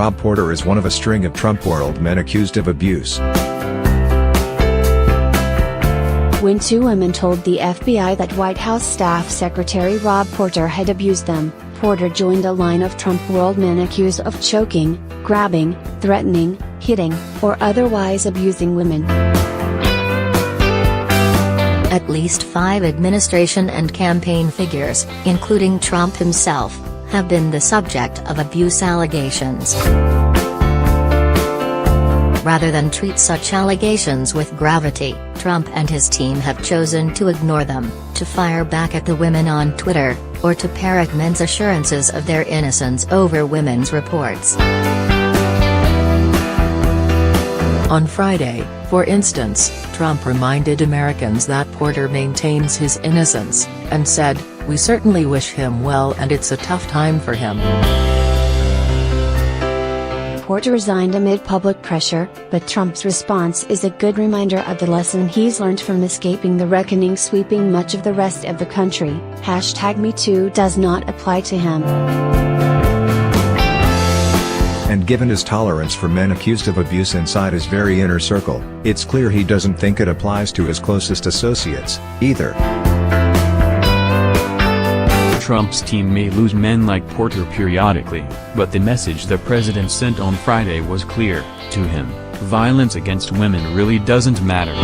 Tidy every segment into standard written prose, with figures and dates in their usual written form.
Rob Porter is one of a string of Trumpworld men accused of abuse. When two women told the FBI that White House Staff Secretary Rob Porter had abused them, Porter joined a line of Trumpworld men accused of choking, grabbing, threatening, hitting, or otherwise abusing women. At least 5 administration and campaign figures, including Trump himself, have been the subject of abuse allegations. Rather than treat such allegations with gravity, Trump and his team have chosen to ignore them, to fire back at the women on Twitter, or to parrot men's assurances of their innocence over women's reports. On Friday, for instance, Trump reminded Americans that Porter maintains his innocence, and said, "We certainly wish him well and it's a tough time for him." Porter resigned amid public pressure, but Trump's response is a good reminder of the lesson he's learned from escaping the reckoning sweeping much of the rest of the country. #MeToo does not apply to him. And given his tolerance for men accused of abuse inside his very inner circle, it's clear he doesn't think it applies to his closest associates, either. Trump's team may lose men like Porter periodically, but the message the president sent on Friday was clear: to him, violence against women really doesn't matter.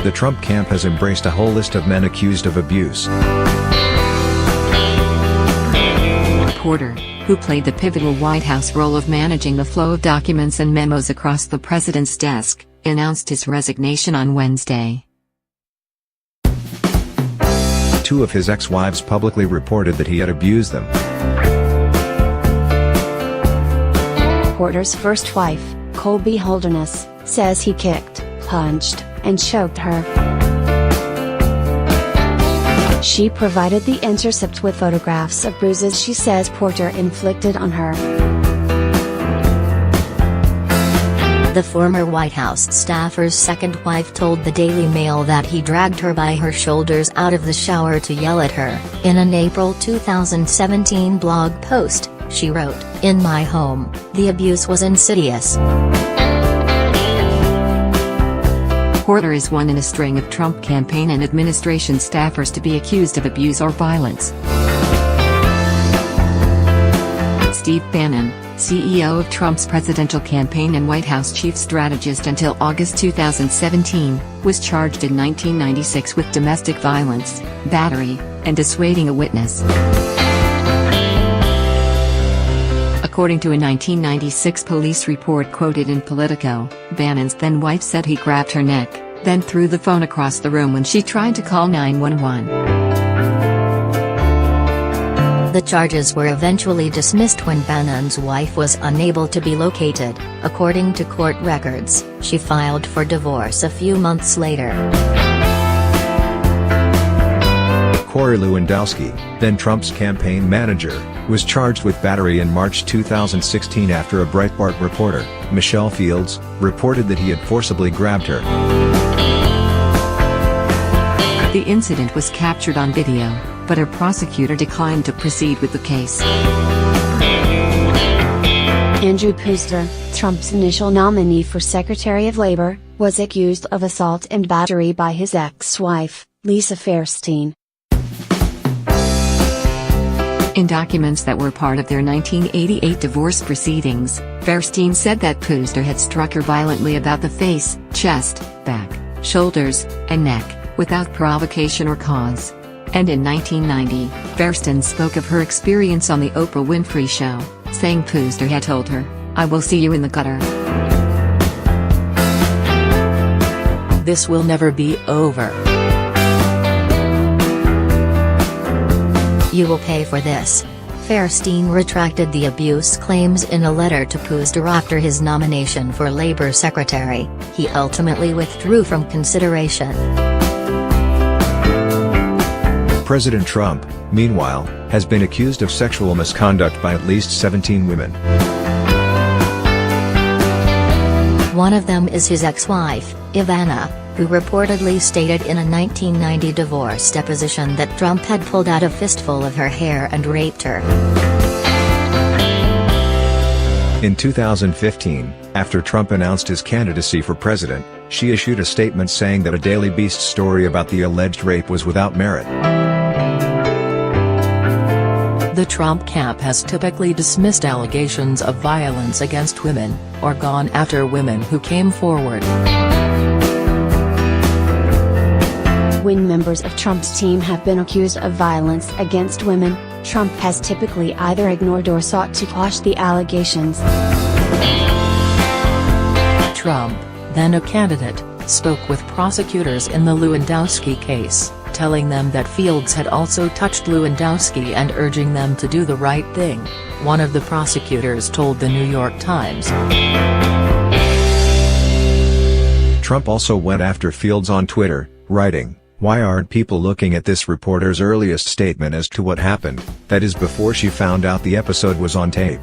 The Trump camp has embraced a whole list of men accused of abuse. Porter, who played the pivotal White House role of managing the flow of documents and memos across the president's desk, announced his resignation on Wednesday. 2 of his ex-wives publicly reported that he had abused them. Porter's first wife, Colby Holderness, says he kicked, punched, and choked her. She provided The Intercept with photographs of bruises she says Porter inflicted on her. The former White House staffer's second wife told the Daily Mail that he dragged her by her shoulders out of the shower to yell at her. In an April 2017 blog post, she wrote, "In my home, the abuse was insidious." Porter is one in a string of Trump campaign and administration staffers to be accused of abuse or violence. Steve Bannon, CEO of Trump's presidential campaign and White House chief strategist until August 2017, was charged in 1996 with domestic violence, battery, and dissuading a witness. According to a 1996 police report quoted in Politico, Bannon's then-wife said he grabbed her neck, then threw the phone across the room when she tried to call 911. The charges were eventually dismissed when Bannon's wife was unable to be located. According to court records, she filed for divorce a few months later. Corey Lewandowski, then Trump's campaign manager, was charged with battery in March 2016 after a Breitbart reporter, Michelle Fields, reported that he had forcibly grabbed her. The incident was captured on video, but a prosecutor declined to proceed with the case. Andrew Pooster, Trump's initial nominee for Secretary of Labor, was accused of assault and battery by his ex-wife, Lisa Fairstein. In documents that were part of their 1988 divorce proceedings, Fairstein said that Pooster had struck her violently about the face, chest, back, shoulders, and neck, without provocation or cause. And in 1990, Fairstein spoke of her experience on the Oprah Winfrey Show, saying Pooster had told her, "I will see you in the gutter." This will never be over. "You will pay for this." Fairstein retracted the abuse claims in a letter to Pooster after his nomination for Labor Secretary. He ultimately withdrew from consideration. President Trump, meanwhile, has been accused of sexual misconduct by at least 17 women. One of them is his ex-wife, Ivana, who reportedly stated in a 1990 divorce deposition that Trump had pulled out a fistful of her hair and raped her. In 2015, after Trump announced his candidacy for president, she issued a statement saying that a Daily Beast story about the alleged rape was without merit. The Trump camp has typically dismissed allegations of violence against women, or gone after women who came forward. When members of Trump's team have been accused of violence against women, Trump has typically either ignored or sought to quash the allegations. Trump, then a candidate, spoke with prosecutors in the Lewandowski case, telling them that Fields had also touched Lewandowski and urging them to do the right thing, one of the prosecutors told the New York Times. Trump also went after Fields on Twitter, writing, "Why aren't people looking at this reporter's earliest statement as to what happened, that is before she found out the episode was on tape?"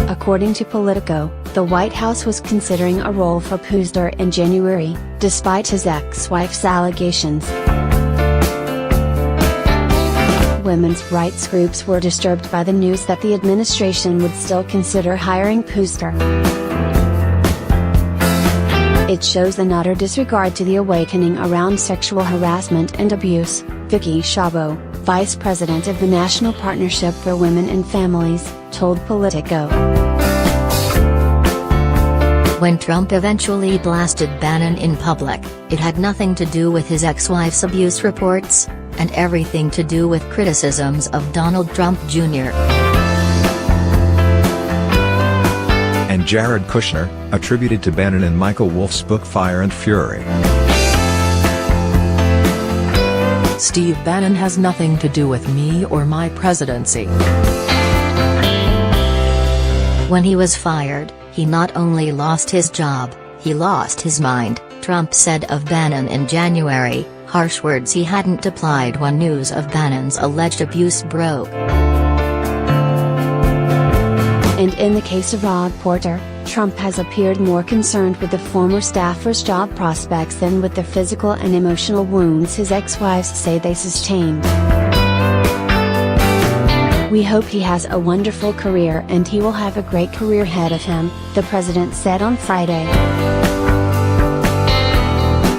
According to Politico, the White House was considering a role for Puster in January, despite his ex-wife's allegations. Women's rights groups were disturbed by the news that the administration would still consider hiring Puster. It shows an utter disregard to the awakening around sexual harassment and abuse, Vicky Szabo, vice president of the National Partnership for Women and Families, told Politico. When Trump eventually blasted Bannon in public, it had nothing to do with his ex-wife's abuse reports, and everything to do with criticisms of Donald Trump Jr. And Jared Kushner, attributed to Bannon in Michael Wolff's book Fire and Fury. Steve Bannon has nothing to do with me or my presidency. When he was fired, he not only lost his job, he lost his mind, Trump said of Bannon in January, harsh words he hadn't applied when news of Bannon's alleged abuse broke. And in the case of Rob Porter, Trump has appeared more concerned with the former staffer's job prospects than with the physical and emotional wounds his ex-wives say they sustained. "We hope he has a wonderful career and he will have a great career ahead of him," the president said on Friday.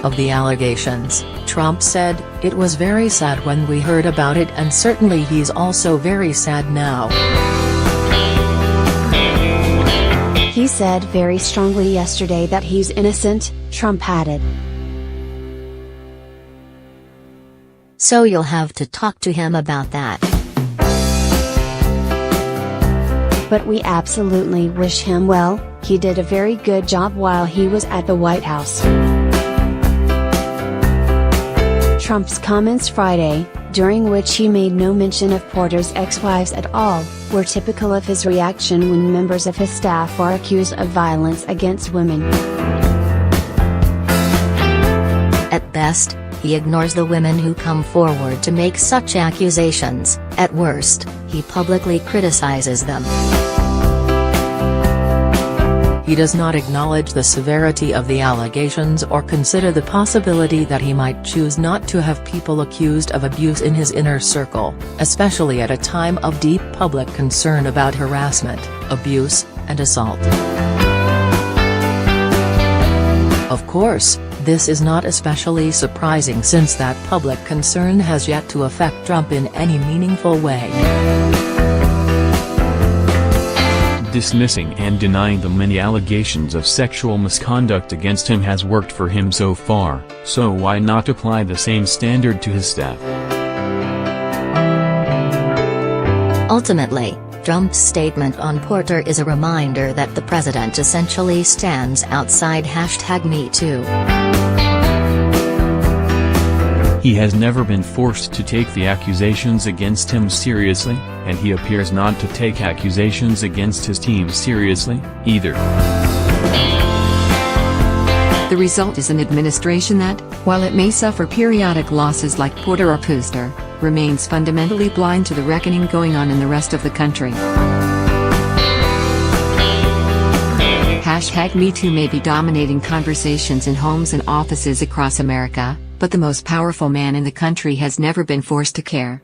Of the allegations, Trump said, "It was very sad when we heard about it and certainly he's also very sad now." He said very strongly yesterday that he's innocent, Trump added. So you'll have to talk to him about that. But we absolutely wish him well, he did a very good job while he was at the White House. Trump's comments Friday, during which he made no mention of Porter's ex-wives at all, were typical of his reaction when members of his staff are accused of violence against women. At best, he ignores the women who come forward to make such accusations, at worst, he publicly criticizes them. He does not acknowledge the severity of the allegations or consider the possibility that he might choose not to have people accused of abuse in his inner circle, especially at a time of deep public concern about harassment, abuse, and assault. Of course, this is not especially surprising since that public concern has yet to affect Trump in any meaningful way. Dismissing and denying the many allegations of sexual misconduct against him has worked for him so far, so why not apply the same standard to his staff? Ultimately, Trump's statement on Porter is a reminder that the president essentially stands outside #MeToo. He has never been forced to take the accusations against him seriously, and he appears not to take accusations against his team seriously, either. The result is an administration that, while it may suffer periodic losses like Porter or Puster, remains fundamentally blind to the reckoning going on in the rest of the country. #MeToo may be dominating conversations in homes and offices across America, but the most powerful man in the country has never been forced to care.